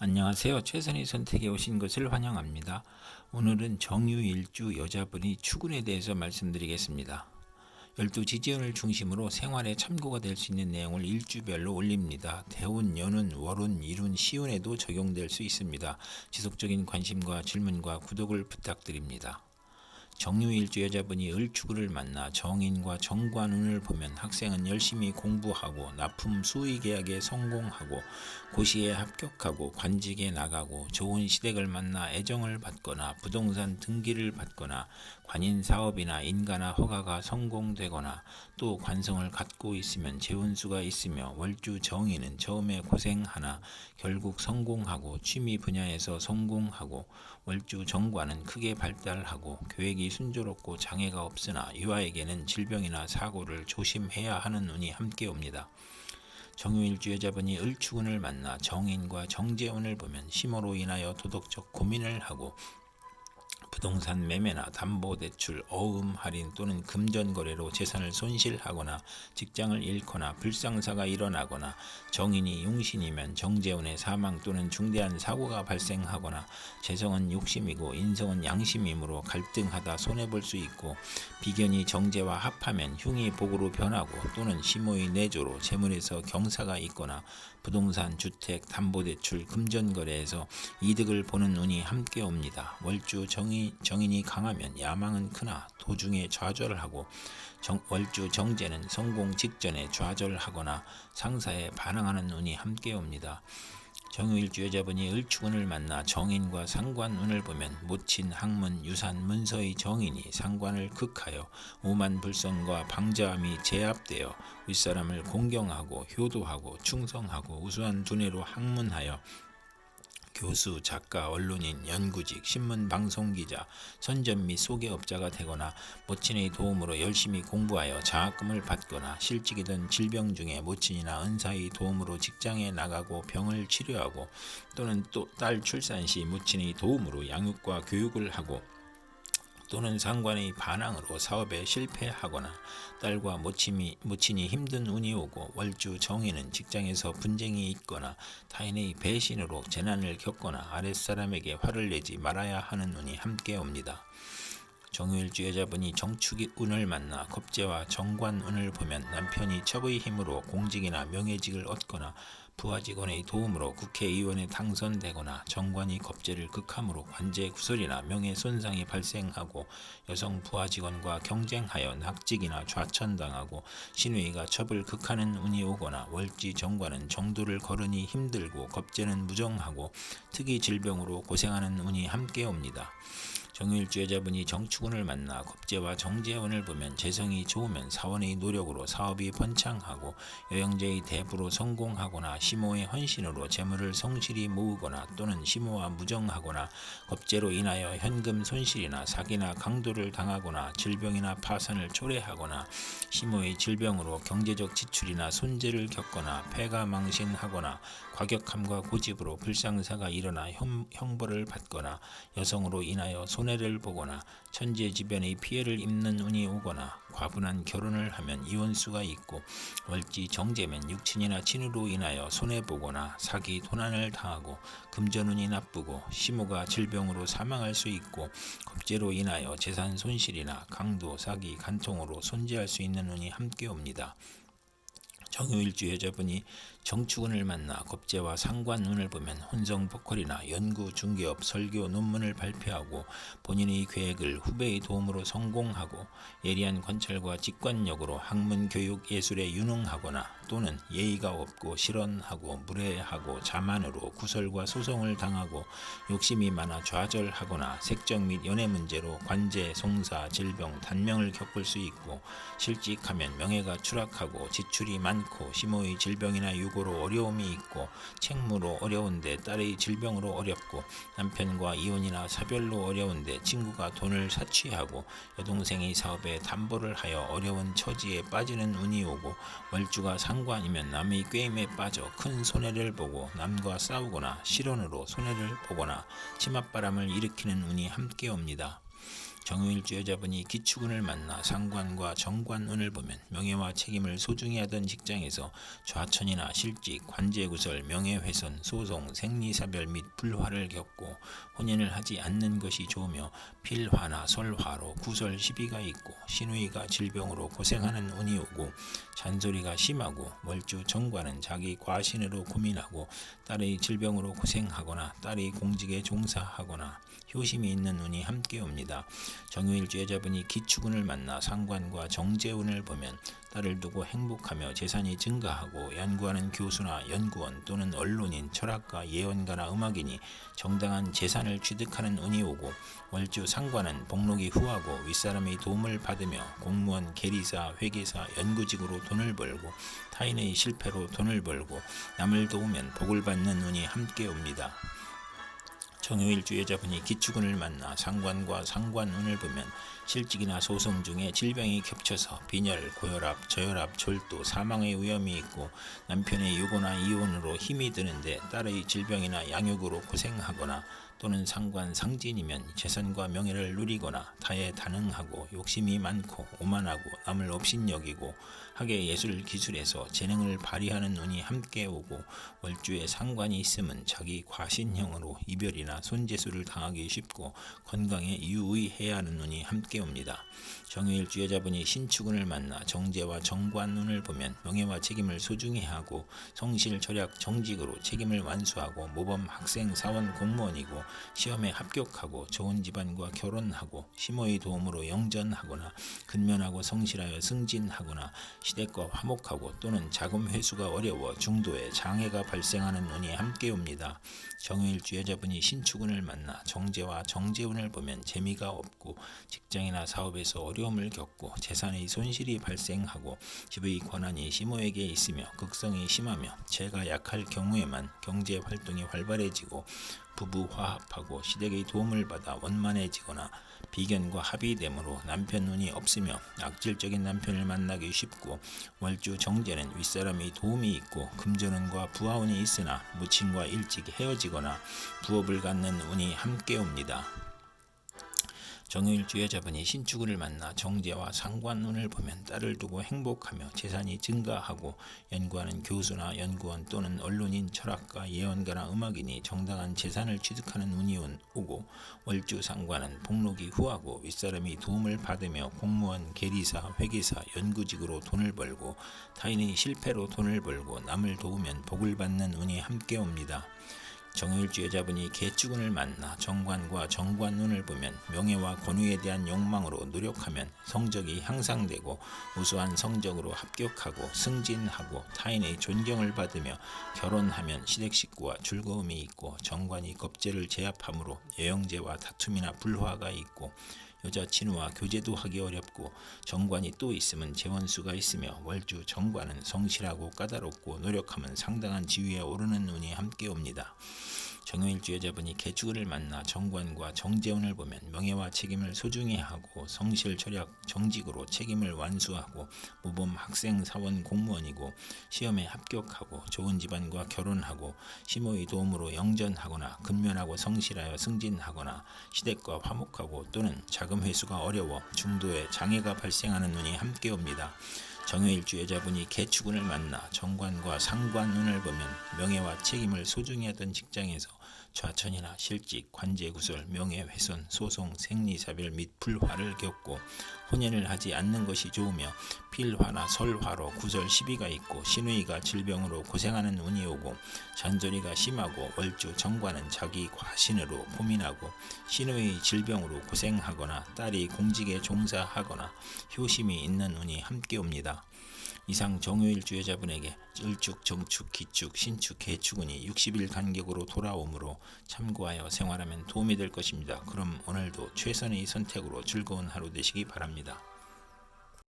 안녕하세요. 최선의 선택에 오신 것을 환영합니다. 오늘은 정유일주 여자분이 축운에 대해서 말씀드리겠습니다. 12지지연을 중심으로 생활에 참고가 될 수 있는 내용을 일주별로 올립니다. 대운, 연운, 월운, 일운, 시운에도 적용될 수 있습니다. 지속적인 관심과 질문과 구독을 부탁드립니다. 정유일주 여자분이 을축을 만나 정인과 정관운을 보면 학생은 열심히 공부하고 납품 수의 계약에 성공하고 고시에 합격하고 관직에 나가고 좋은 시댁을 만나 애정을 받거나 부동산 등기를 받거나 관인 사업이나 인가나 허가가 성공되거나 또 관성을 갖고 있으면 재운수가 있으며 월주 정인은 처음에 고생하나 결국 성공하고 취미 분야에서 성공하고 월주 정관은 크게 발달하고 계획이 순조롭고 장애가 없으나 유아에게는 질병이나 사고를 조심해야 하는 운이 함께 옵니다. 정유일주 여자분이 을축운을 만나 정인과 정재운을 보면 심호로 인하여 도덕적 고민을 하고 부동산 매매나 담보대출, 어음 할인 또는 금전거래로 재산을 손실하거나 직장을 잃거나 불상사가 일어나거나 정인이 용신이면 정재운의 사망 또는 중대한 사고가 발생하거나 재성은 욕심이고 인성은 양심이므로 갈등하다 손해볼 수 있고 비견이 정재와 합하면 흉이 복으로 변하고 또는 심호의 내조로 재물에서 경사가 있거나 부동산, 주택, 담보대출, 금전거래에서 이득을 보는 운이 함께 옵니다. 월주 정인이 강하면 야망은 크나 도중에 좌절하고 월주 정제는 성공 직전에 좌절하거나 상사에 반항하는 운이 함께 옵니다. 정유일주 여자분이 을축운을 만나 정인과 상관운을 보면 모친, 학문, 유산, 문서의 정인이 상관을 극하여 오만불선과 방자함이 제압되어 윗사람을 공경하고 효도하고 충성하고 우수한 두뇌로 학문하여 교수, 작가, 언론인, 연구직, 신문 방송기자, 선전 및 소개업자가 되거나 모친의 도움으로 열심히 공부하여 장학금을 받거나 실직이든 질병 중에 모친이나 은사의 도움으로 직장에 나가고 병을 치료하고 또는 또 딸 출산 시 모친의 도움으로 양육과 교육을 하고 또는 상관의 반항으로 사업에 실패하거나 딸과 모친이 힘든 운이 오고 월주 정인은 직장에서 분쟁이 있거나 타인의 배신으로 재난을 겪거나 아랫사람에게 화를 내지 말아야 하는 운이 함께 옵니다. 정유일주 여자분이 정축이 운을 만나 겁재와 정관운을 보면 남편이 첩의 힘으로 공직이나 명예직을 얻거나 부하 직원의 도움으로 국회의원에 당선되거나 정관이 겁재를 극함으로 관제 구설이나 명예 손상이 발생하고 여성 부하 직원과 경쟁하여 낙직이나 좌천당하고 신우이가 첩을 극하는 운이 오거나 월지 정관은 정도를 거르니 힘들고 겁재는 무정하고 특이 질병으로 고생하는 운이 함께 옵니다. 정유일주 여자분이 정축운을 만나 겁재와 정재운을 보면 재성이 좋으면 사원의 노력으로 사업이 번창하고 여영제의 대부로 성공하거나 심호의 헌신으로 재물을 성실히 모으거나 또는 심호와 무정하거나 겁재로 인하여 현금 손실이나 사기나 강도를 당하거나 질병이나 파산을 초래하거나 심호의 질병으로 경제적 지출이나 손재를 겪거나 폐가망신하거나 과격함과 고집으로 불상사가 일어나 형벌을 받거나 여성으로 인하여 손해를 보거나 천재지변의 피해를 입는 운이 오거나 과분한 결혼을 하면 이혼수가 있고 월지 정제면 육친이나 친으로 인하여 손해보거나 사기 도난을 당하고 금전운이 나쁘고 심호가 질병으로 사망할 수 있고 겁재로 인하여 재산 손실이나 강도, 사기, 간통으로 손재할 수 있는 운이 함께 옵니다. 정유일주 여자분이 정축운을 만나 겁재와 상관운을 보면 혼성보컬이나 연구, 중개업, 설교, 논문을 발표하고 본인의 계획을 후배의 도움으로 성공하고 예리한 관찰과 직관력으로 학문, 교육, 예술에 유능하거나 또는 예의가 없고 실언하고 무례하고 자만으로 구설과 소송을 당하고 욕심이 많아 좌절하거나 색적 및 연애 문제로 관제, 송사, 질병, 단명을 겪을 수 있고 실직하면 명예가 추락하고 지출이 많고 심호의 질병이나 유고로 어려움이 있고 책무로 어려운데 딸의 질병으로 어렵고 남편과 이혼이나 사별로 어려운데 친구가 돈을 사취하고 여동생의 사업에 담보를 하여 어려운 처지에 빠지는 운이 오고 월주가 상관이면 남의 꾀임에 빠져 큰 손해를 보고 남과 싸우거나 실언으로 손해를 보거나 치맛바람을 일으키는 운이 함께 옵니다. 정유일주 여자분이 기축운을 만나 상관과 정관운을 보면 명예와 책임을 소중히 하던 직장에서 좌천이나 실직, 관제구설, 명예훼손, 소송, 생리사별 및 불화를 겪고 혼인을 하지 않는 것이 좋으며 필화나 설화로 구설 시비가 있고 신우이가 질병으로 고생하는 운이 오고 잔소리가 심하고 월주 정관은 자기 과신으로 고민하고 딸의 질병으로 고생하거나 딸이 공직에 종사하거나 효심이 있는 운이 함께 옵니다. 정유일주 여자분이 기축운을 만나 상관과 정제운을 보면 딸을 두고 행복하며 재산이 증가하고 연구하는 교수나 연구원 또는 언론인, 철학가, 예언가나 음악인이 정당한 재산을 취득하는 운이 오고 월주 상관은 복록이 후하고 윗사람의 도움을 받으며 공무원, 계리사, 회계사, 연구직으로 돈을 벌고 타인의 실패로 돈을 벌고 남을 도우면 복을 받는 운이 함께 옵니다. 정유일주 여자분이 기축운을 만나 상관과 상관운을 보면 실직이나 소송 중에 질병이 겹쳐서 빈혈, 고혈압, 저혈압, 절도, 사망의 위험이 있고 남편의 유고나 이혼으로 힘이 드는데 딸의 질병이나 양육으로 고생하거나 또는 상관 상진이면 재산과 명예를 누리거나 타에 단응하고 욕심이 많고 오만하고 남을 업신여기고 학예 예술 기술에서 재능을 발휘하는 운이 함께 오고 월주에 상관이 있으면 자기 과신형으로 이별이나 손재수를 당하기 쉽고 건강에 유의해야 하는 운이 함께 옵니다. 정유일주 여자분이 신축운을 만나 정제와 정관운을 보면 명예와 책임을 소중히 하고 성실, 절약, 정직으로 책임을 완수하고 모범 학생, 사원, 공무원이고 시험에 합격하고 좋은 집안과 결혼하고 시모의 도움으로 영전하거나 근면하고 성실하여 승진하거나 시댁과 화목하고 또는 자금 회수가 어려워 중도에 장애가 발생하는 운이 함께 옵니다. 정유일주 여자분이 신축운을 만나 정제와 정제운을 보면 재미가 없고 직장이나 사업에서 어려움을 겪고 재산의 손실이 발생하고 집의 권한이 시모에게 있으며 극성이 심하며 재가 약할 경우에만 경제 활동이 활발해지고 부부 화합하고 시댁의 도움을 받아 원만해지거나 비견과 합의됨으로 남편 운이 없으며 악질적인 남편을 만나기 쉽고 월주 정제는 윗사람의 도움이 있고 금전운과 부하운이 있으나 무친과 일찍 헤어지거나 부업을 갖는 운이 함께 옵니다. 정유일주 여자분이 신축운을 만나 정제와 상관운을 보면 딸을 두고 행복하며 재산이 증가하고 연구하는 교수나 연구원 또는 언론인, 철학가, 예언가나 음악인이 정당한 재산을 취득하는 운이 오고 월주 상관은 복록이 후하고 윗사람이 도움을 받으며 공무원, 계리사, 회계사, 연구직으로 돈을 벌고 타인의 실패로 돈을 벌고 남을 도우면 복을 받는 운이 함께 옵니다. 정유일주 여자분이 개축운을 만나 정관과 정관운을 보면 명예와 권위에 대한 욕망으로 노력하면 성적이 향상되고 우수한 성적으로 합격하고 승진하고 타인의 존경을 받으며 결혼하면 시댁 식구와 즐거움이 있고 정관이 겁재를 제압하므로 여영제와 다툼이나 불화가 있고 여자 친우와 교제도 하기 어렵고 정관이 또 있으면 재원수가 있으며 월주 정관은 성실하고 까다롭고 노력하면 상당한 지위에 오르는 운이 함께 옵니다. 정유일주 여자분이 개축운을 만나 정관과 정제운을 보면 명예와 책임을 소중히 하고 성실, 절약, 정직으로 책임을 완수하고 모범 학생, 사원, 공무원이고 시험에 합격하고 좋은 집안과 결혼하고 시모의 도움으로 영전하거나 근면하고 성실하여 승진하거나 시댁과 화목하고 또는 자금 회수가 어려워 중도에 장애가 발생하는 운이 함께 옵니다. 정유일주 여자분이 개축운을 만나 정관과 상관운을 보면 명예와 책임을 소중히 하던 직장에서 좌천이나 실직, 관제구설, 명예훼손, 소송, 생리사별 및 불화를 겪고 혼인을 하지 않는 것이 좋으며 필화나 설화로 구설 시비가 있고 신우이가 질병으로 고생하는 운이 오고 잔소리가 심하고 월주 정관은 자기 과신으로 고민하고 신우의 질병으로 고생하거나 딸이 공직에 종사하거나 효심이 있는 운이 함께 옵니다. 이상 정유일주 여자분에게 을축, 정축, 기축, 신축, 개축운이 60일 간격으로 돌아오므로 참고하여 생활하면 도움이 될 것입니다. 그럼 오늘도 최선의 선택으로 즐거운 하루 되시기 바랍니다.